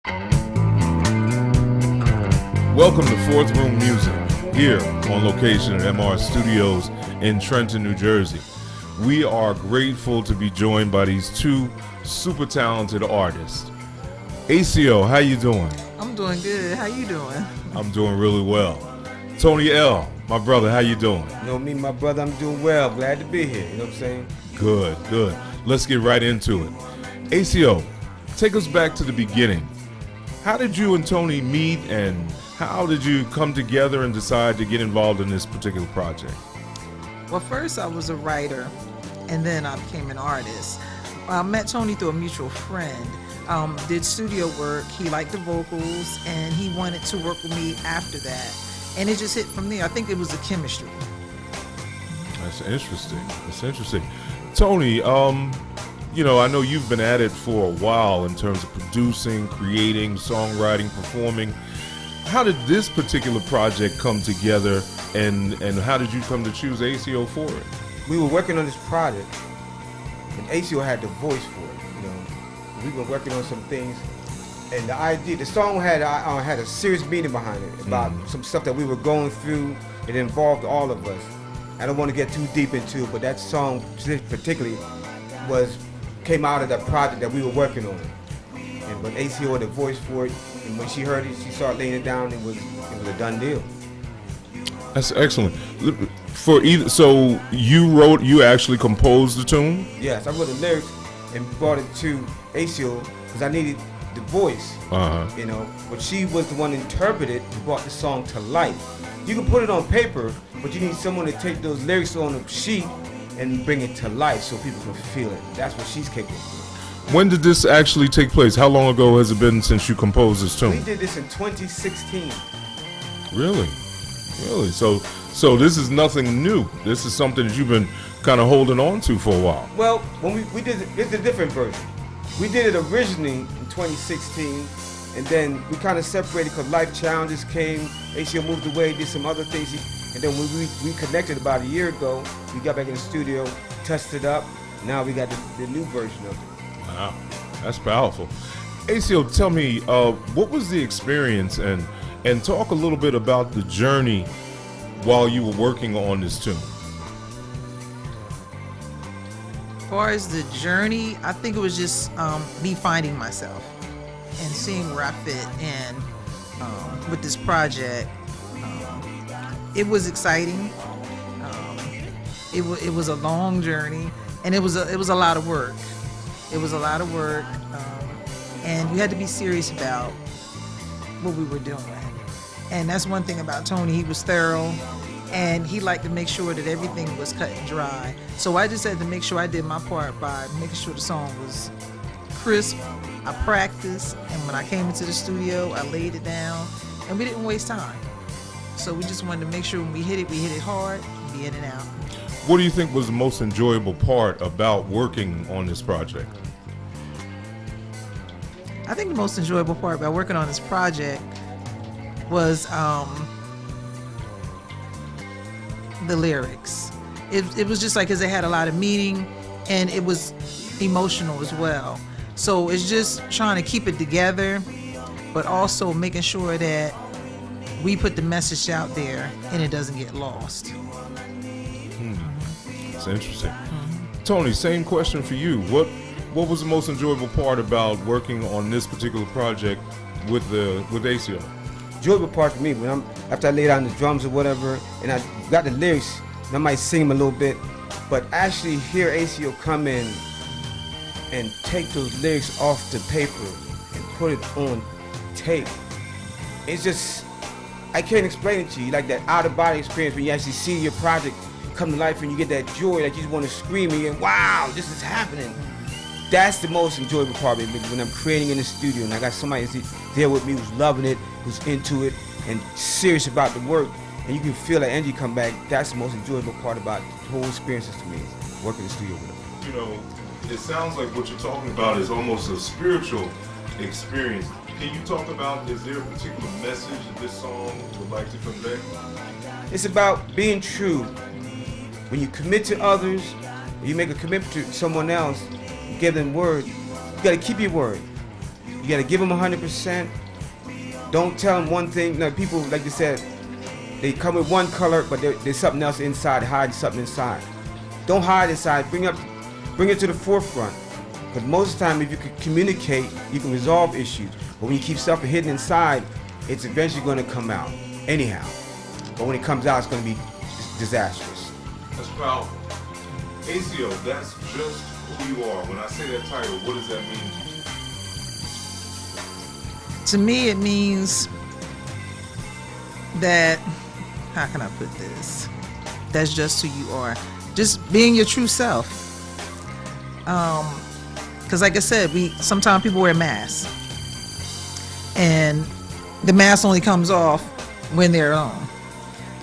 Welcome to Fourth Room Music, here on location at MR Studios in Trenton, New Jersey. We are grateful to be joined by these two super talented artists. Aesio, how you doing? I'm doing good. How you doing? I'm doing really well. Tony L, my brother, how you doing? You know me, my brother, I'm doing well. Glad to be here. You know what I'm saying? Good, good. Let's get right into it. Aesio, take us back to the beginning. How did you and Tony meet, and how did you come together and decide to get involved in this particular project? Well, first I was a writer, and then I became an artist. I met Tony through a mutual friend. Did studio work. He liked the vocals, and he wanted to work with me after that. And it just hit from there. I think it was the chemistry. That's interesting. That's interesting. Tony, I know you've been at it for a while in terms of producing, creating, songwriting, performing. How did this particular project come together, and how did you come to choose Aesio for it? We were working on this project, and Aesio had the voice for it. We were working on some things, and the song had a serious meaning behind it about some stuff that we were going through. It involved all of us. I don't want to get too deep into it, but that song particularly came out of that project that we were working on. And when Aesio had the voice for it, and when she heard it, she started laying it down. It was a done deal. That's excellent. So you actually composed the tune? Yes, I wrote the lyrics and brought it to Aesio because I needed the voice. But she was the one that interpreted and brought the song to life. You can put it on paper, but you need someone to take those lyrics on a sheet and bring it to life so people can feel it. That's what she's capable of. When did this actually take place? How long ago has it been since you composed this tune? We did this in 2016. Really? So this is nothing new. This is something that you've been kind of holding on to for a while. Well, when we did it, it's a different version. We did it originally in 2016, and then we kind of separated because life challenges came. Aesio moved away, did some other things, and then when we connected about a year ago, we got back in the studio, tested it up. Now we got the new version of it. Wow, that's powerful. Aesio, tell me, what was the experience, and talk a little bit about the journey while you were working on this tune. As far as the journey, I think it was just me finding myself and seeing where I fit in with this project. It was exciting. It was a long journey, and it was a lot of work. It was a lot of work, and you had to be serious about what we were doing. And that's one thing about Tony. He was thorough, and he liked to make sure that everything was cut and dry. So I just had to make sure I did my part by making sure the song was crisp. I practiced, and when I came into the studio, I laid it down, and we didn't waste time. So we just wanted to make sure when we hit it hard, be in and out. What do you think was the most enjoyable part about working on this project? I think the most enjoyable part about working on this project was the lyrics. It was just like, because it had a lot of meaning, and it was emotional as well. So it's just trying to keep it together, but also making sure that we put the message out there and it doesn't get lost. It's interesting. Tony, same question for you. What was the most enjoyable part about working on this particular project with Aesio? Enjoyable part for me after I lay down the drums or whatever, and I got the lyrics, and I might sing them a little bit, but actually hear Aesio come in and take those lyrics off the paper and put it on tape. It's just, I can't explain it to you, like that out-of-body experience when you actually see your project come to life and you get that joy that you just want to scream and wow, this is happening. That's the most enjoyable part of it, when I'm creating in the studio and I got somebody there with me who's loving it, who's into it, and serious about the work, and you can feel that energy come back. That's the most enjoyable part about the whole experience to me, working in the studio with them. It sounds like what you're talking about is almost a spiritual experience. Can you talk about, is there a particular message that this song would like to convey? It's about being true. When you commit to others, you make a commitment to someone else, you give them word, you gotta keep your word. You You got to give them 100%. Don't tell them one thing. No, people, like you said, they come with one color, but there's something else inside, hiding something inside. Don't hide inside. Bring it to the forefront. Because most of the time, if you can communicate, you can resolve issues. But when you keep stuff hidden inside, it's eventually going to come out anyhow. But when it comes out, it's going to be disastrous. That's powerful. Aesio, that's just who you are. When I say that title, what does that mean to you? To me, it means that, how can I put this? That's just who you are. Just being your true self. Because like I said, sometimes people wear masks. And the mask only comes off when they're on.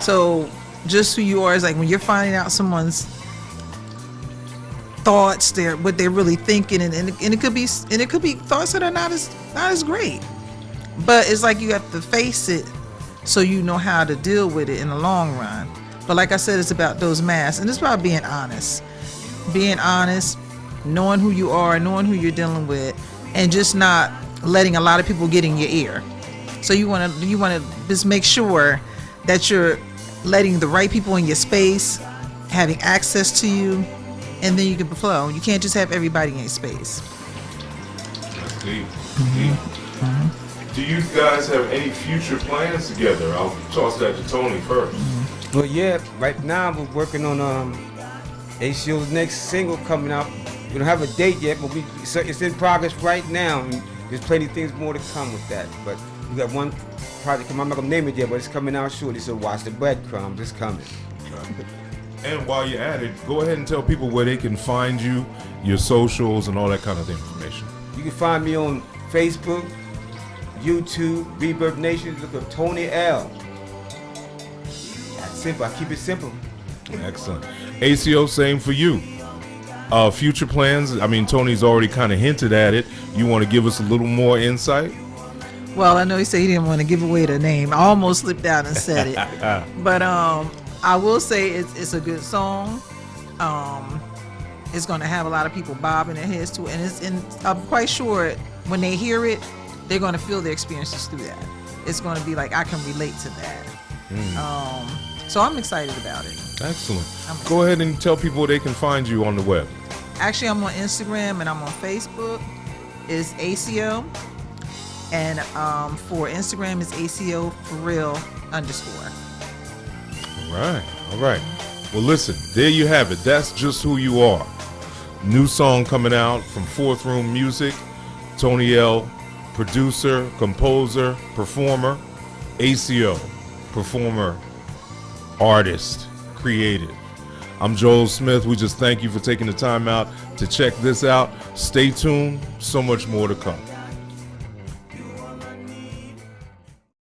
So just who you are is like when you're finding out someone's thoughts, what they're really thinking, and it could be thoughts that are not as great. But it's like you have to face it so you know how to deal with it in the long run. But like I said, it's about those masks, and it's about being honest. Being honest, knowing who you are, knowing who you're dealing with, and just not letting a lot of people get in your ear. So you want to just make sure that you're letting the right people in your space, having access to you, and then you can flow. You can't just have everybody in your space. That's deep. Do you guys have any future plans together? I'll toss that to Tony first. Well, yeah, right now we're working on Aesio's next single coming out. We don't have a date yet, but it's in progress right now. And there's plenty of things more to come with that. But we got one project, I'm not going to name it yet, but it's coming out shortly, so watch the breadcrumbs, it's coming. And while you're at it, go ahead and tell people where they can find you, your socials, and all that kind of information. You can find me on Facebook, YouTube, Reverb Nation, look up Tony L. That's simple, I keep it simple. Excellent. Aesio, same for you. Future plans, I mean, Tony's already kind of hinted at it. You want to give us a little more insight? Well, I know he said he didn't want to give away the name. I almost slipped out and said it. But I will say it's a good song. It's going to have a lot of people bobbing their heads to it. And I'm quite sure when they hear it, they're going to feel their experiences through that. It's going to be like, I can relate to that. So I'm excited about it. Excellent. Go ahead and tell people where they can find you on the web. Actually, I'm on Instagram and I'm on Facebook. It's Aesio. And for Instagram, it's Aesio for real _. All right. Well, listen, there you have it. That's just who you are. New song coming out from Fourth Room Music. Tony L, producer, composer, performer. Aesio, performer, artist, creative. I'm Joel Smith. We just thank you for taking the time out to check this out. Stay tuned. So much more to come.